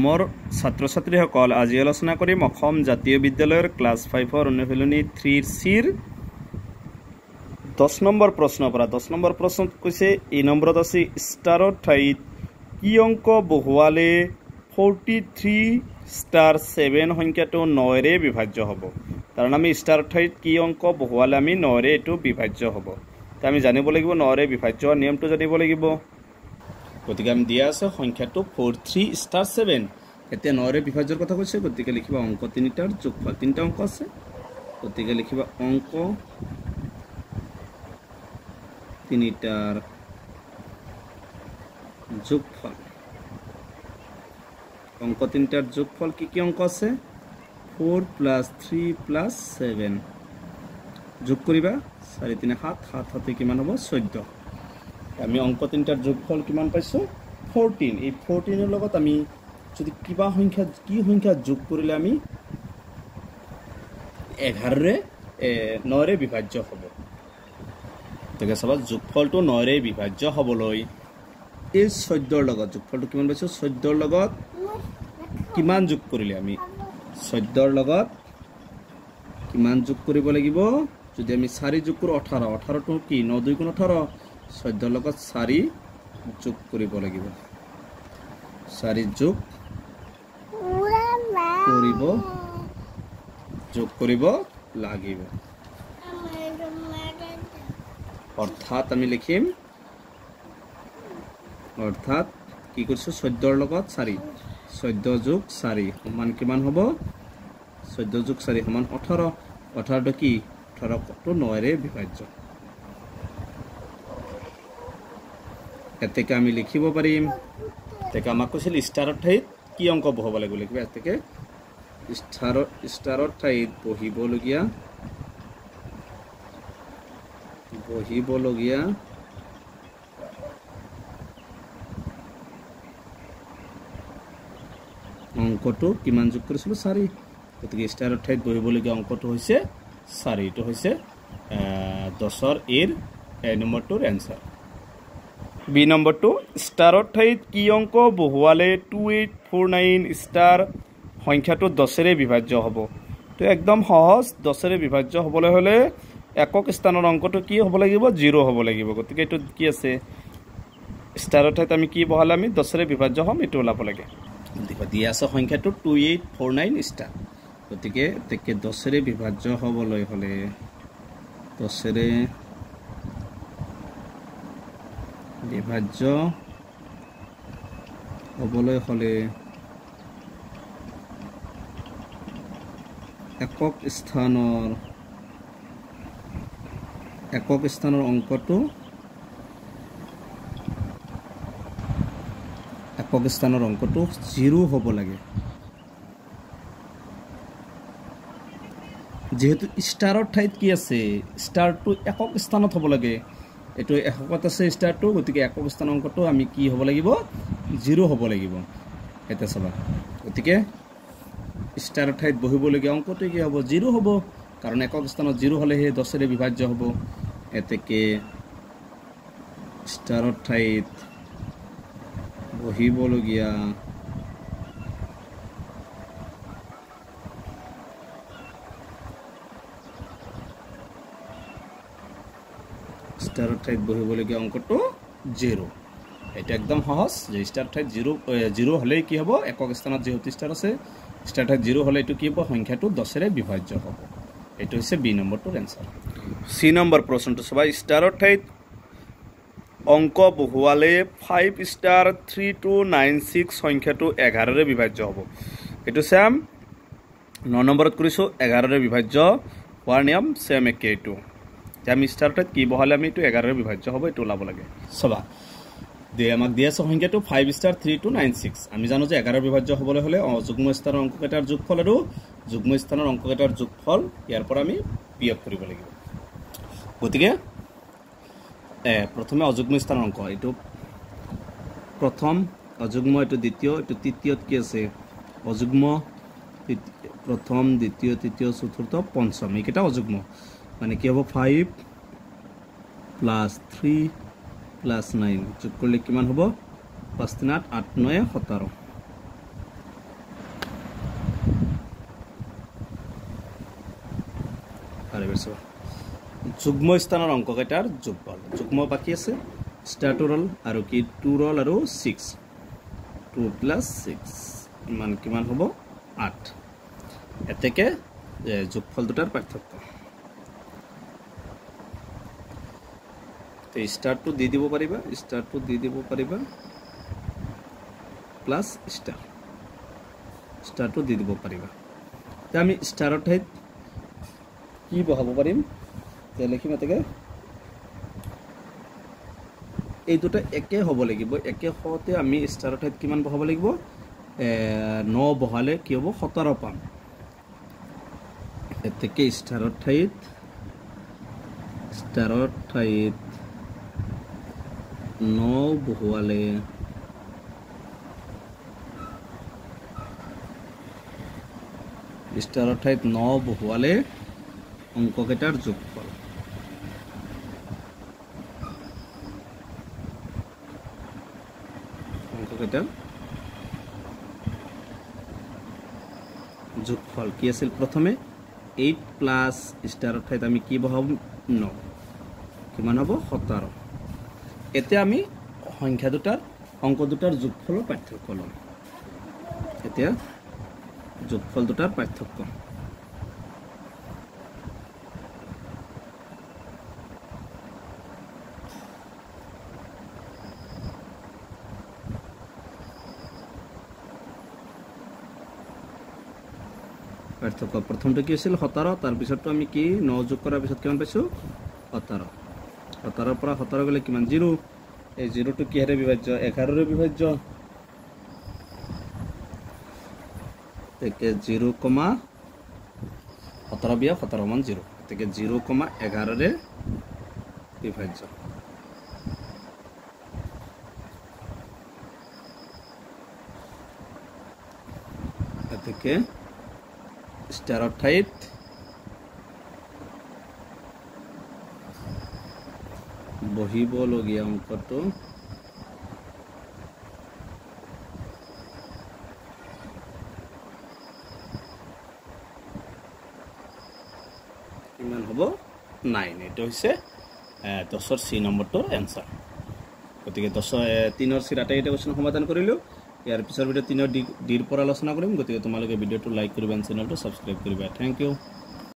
মোৰ ছাত্ৰ ছাত্ৰীসকল আজি আলোচনা কৰিম অসম জাতীয় বিদ্যালয়ৰ ক্লাছ 5ৰ অনুশীলনী 3C ৰ 10 নম্বৰ প্ৰশ্নৰ পৰা 10 নম্বৰ প্ৰশ্নত কৈছে এই নম্বৰত আছে ষ্টাৰৰ ঠাইত কি অংক বহুৱালে 43*7 সংখ্যাটো 9 ৰে বিভাজ্য হ'ব। কাৰণ আমি ষ্টাৰৰ ঠাইত কি অংক বহুৱালে আমি 9 ৰে এটো বিভাজ্য হ'ব। তা আমি জানিব লাগিব 9 ৰে বিভাজ্য নিয়মটো জানিব লাগিব। গতিকে আমি দিয়া আছে সংখ্যাটো 43*7 এতিয়া 9 ৰে বিভাজ্যৰ কথা কৈছে। গতিকে লিখিবা অংক তিনিটাৰ যোগফল। তিনিটা অংক আছে গতিকে লিখিবা অংক তিনিটাৰ যোগফল। অংক তিনিটাৰ যোগফল কি কি অংক আছে 4 + 3 + 7 যোগ কৰিবা 4 3 7 7 7 কিমান হ'ব 14। আমি অংক তিনিটাৰ যোগফল কিমান পাইছো 14। এই 14 এৰ লগত আমি যদি কিবা সংখ্যা যোগ কৰিলে আমি 11 ৰে 9 ৰে বিভাজ্য হ'ব। ঠিক আছে যোগফলটো 9 ৰে বিভাজ্য হ'বলৈ এই 14 ৰ লগত যোগফলটো কিমান পাইছো 14 ৰ লগত কিমান যোগ কৰিলে আমি 14 ৰ লগত কিমান যোগ কৰিব লাগিব। যদি আমি 4 যোগ কৰো 18 18 টো কি 9 2 * 18 14 লগত 4 যোগ কৰিব লাগিব 4 যোগ কৰিব লাগিব। অৰ্থাৎ আমি লিখিম অৰ্থাৎ কি কৰিছো 14 ৰ লগত 4 14 যোগ 4 সমান কিমান হ'ব 14 যোগ 4 সমান 18 18 টো কি 18 টো 9 ৰে বিভাজ্য। এতেকে আমি লিখিব পাৰিম তেকে আমাক কৈছিল ষ্টাৰৰ ঠাইত কি অংক বহাব লাগিব লিখিবা এতেকে ষ্টাৰৰ ঠাইত বহিবলগীয়া অংকটো কিমান যোগ কৰিছিল 4 গতিকে ষ্টাৰৰ ঠাইত বহিবলগীয়া অংকটো হৈছে 4 এটো হৈছে 10 ৰ এৰ এ নম্বৰটোৰ এনসাৰ। বি নম্বৰটো ষ্টাৰৰ ঠাইত কি অংক বহুৱালে 2849 ষ্টাৰ সংখ্যাটো 10 ৰে বিভাজ্য হ'ব। তো একদম সহজ 10 ৰে বিভাজ্য হ'বলৈ হলে একক স্থানৰ অংকটো কি হ'ব লাগিব 0 হ'ব লাগিব। গতিকে এটো কি আছে ষ্টাৰৰ ঠাইত আমি কি বহালে আমি 10 ৰে বিভাজ্য হ'ম এটো ওলাব লাগে। দেখো দিয়া আছে সংখ্যাটো 2849 ষ্টাৰ। গতিকে তেকে 10 ৰে বিভাজ্য হ'বলৈ হলে 10 ৰে বিভাজ্য হ'বলৈ হলে একক স্থানৰ অংকটো একক স্থানৰ অংকটো 0 হ'ব লাগে। যেহেতু ষ্টাৰৰ ঠাইত কি আছে ষ্টাৰটো একক স্থানত হ'ব লাগে এটো এককত আছে ষ্টাৰটো গতিকে একক স্থানৰ অংকটো আমি কি হ'ব লাগিব 0 হ'ব লাগিব। এটা চাবা গতিকে ষ্টাৰৰ ঠাইত বহিবলগীয়া অংকটো কি হ'ব 0 হ'ব কাৰণ একক স্থানত 0 হলে হে 10 ৰে বিভাজ্য হ'ব। এতেকে ষ্টাৰৰ ঠাইত বহিবলগীয়া ষ্টাৰৰ ঠাইত বহিবলগীয়া অংকটো 0। এটা একদম সহজ যে ষ্টাৰ ঠাইত 0 হলে কি হ'ব একক স্থানত যেহেতু ষ্টাৰ আছে ষ্টাৰ ঠাইত 0 হলে এটো কি হ'ব সংখ্যাটো 10 ৰে বিভাজ্য হ'ব। এটো হৈছে বি নম্বৰটোৰ এনসাৰ। সি নম্বৰ প্ৰশ্নটো চাবা ষ্টাৰৰ ঠাইত অংক বহুৱালে 5*3296 সংখ্যাটো 11 ৰে বিভাজ্য হ'ব। এটো সেম 9 নম্বৰত কৰিছো 11 ৰে বিভাজ্য হোৱাৰ নিয়ম সেম একে এটো আমি ষ্টাৰ ঠাইত কি বহালে আমি এটো 11 ৰে বিভাজ্য হ'ব এটো ওলাব লাগে। চাবা আমাক দিয়া আছে সংখ্যাটো 5*3296 আমি জানো যে 11 বিভাজ্য হ'বলৈ হলে যুগ্ম স্থানৰ অংককেইটাৰ যোগফল আৰু যুগ্ম স্থানৰ অংককেইটাৰ যোগফল ইয়াৰ পৰা আমি বিয়োগ কৰিব লাগিব। গতিকে প্ৰথমে অযুগ্ম স্থানৰ অংক এটো প্ৰথম অযুগ্ম এটো দ্বিতীয় এটো তৃতীয়ত কি আছে অযুগ্ম প্ৰথম দ্বিতীয় তৃতীয় চতুৰ্থ পঞ্চম এইকেইটা অযুগ্ম মানে কি হ'ব 5 + 3 + 9 যোগ কৰিলে কিমান হ'ব 5 3 8 8 9 17 যুগ্ম স্থানৰ অংককেইটাৰ যোগফল যুগ্ম বাকী আছে ষ্টাৰ 2 ৰল আৰু কি 2 ৰল আৰু 6 2 + 6 ইমান কিমান হ'ব 8 এতেকে যোগফল দুটাৰ পাৰ্থক্য তে ষ্টাৰটো দি দিব পাৰিবা প্লাস ষ্টাৰটো দি দিব পাৰিবা তে আমি ষ্টাৰৰ ঠাইত কি বহাব পাৰিম তে লিখিম এতেকে এই দুটা একে হ'ব লাগিব একে হতে আমি ষ্টাৰৰ ঠাইত কিমান বহাব লাগিব 9 বহালে কি হ'ব 17 পাম এতেকে ষ্টাৰৰ ঠাইত 9 বহালে ষ্টাৰৰ ঠাইত 9 বহালে অংককেইটাৰ যোগফল যোগফল কি আছিল প্ৰথমে 8 প্লাস ষ্টাৰৰ ঠাইত আমি কি বহাম 9 কিমান হ'ব 17 এতিয়া আমি সংখ্যা দুটাৰ অংক দুটাৰ যোগফলৰ পাৰ্থক্য লম এতিয়া যোগফল দুটাৰ পাৰ্থক্য প্ৰথমটো কি আছিল 17 তাৰ পিছতটো আমি কি 9 যোগ কৰাৰ পিছত কিমান পাইছো 17 17 পৰা 17 গলে কিমান 0 এই 0 টো কিহেৰে বিভাজ্য 11 ৰে বিভাজ্য তেকে 0, 17 বিয়া 17 মান 0 তেকে 0, 11 ৰে বিভাজ্য তেকে ষ্টাৰৰ ঠাইত বহিবলগীয়া অংকটো কিমান হ'ব 9 এটা হৈছে 10ৰ সি নম্বৰটোৰ এনসাৰ গতিকে 3ৰ সি আটাইটা কোৱেশ্চন সমাধান কৰিলো ইয়াৰ পিছৰ ভিডিও 3ৰ ডিৰ পৰা আলোচনা কৰিম গতিকে তোমালোকে ভিডিওটো লাইক কৰিবা চেনেলটো সাবস্ক্ৰাইব কৰিবা থ্যাংক ইউ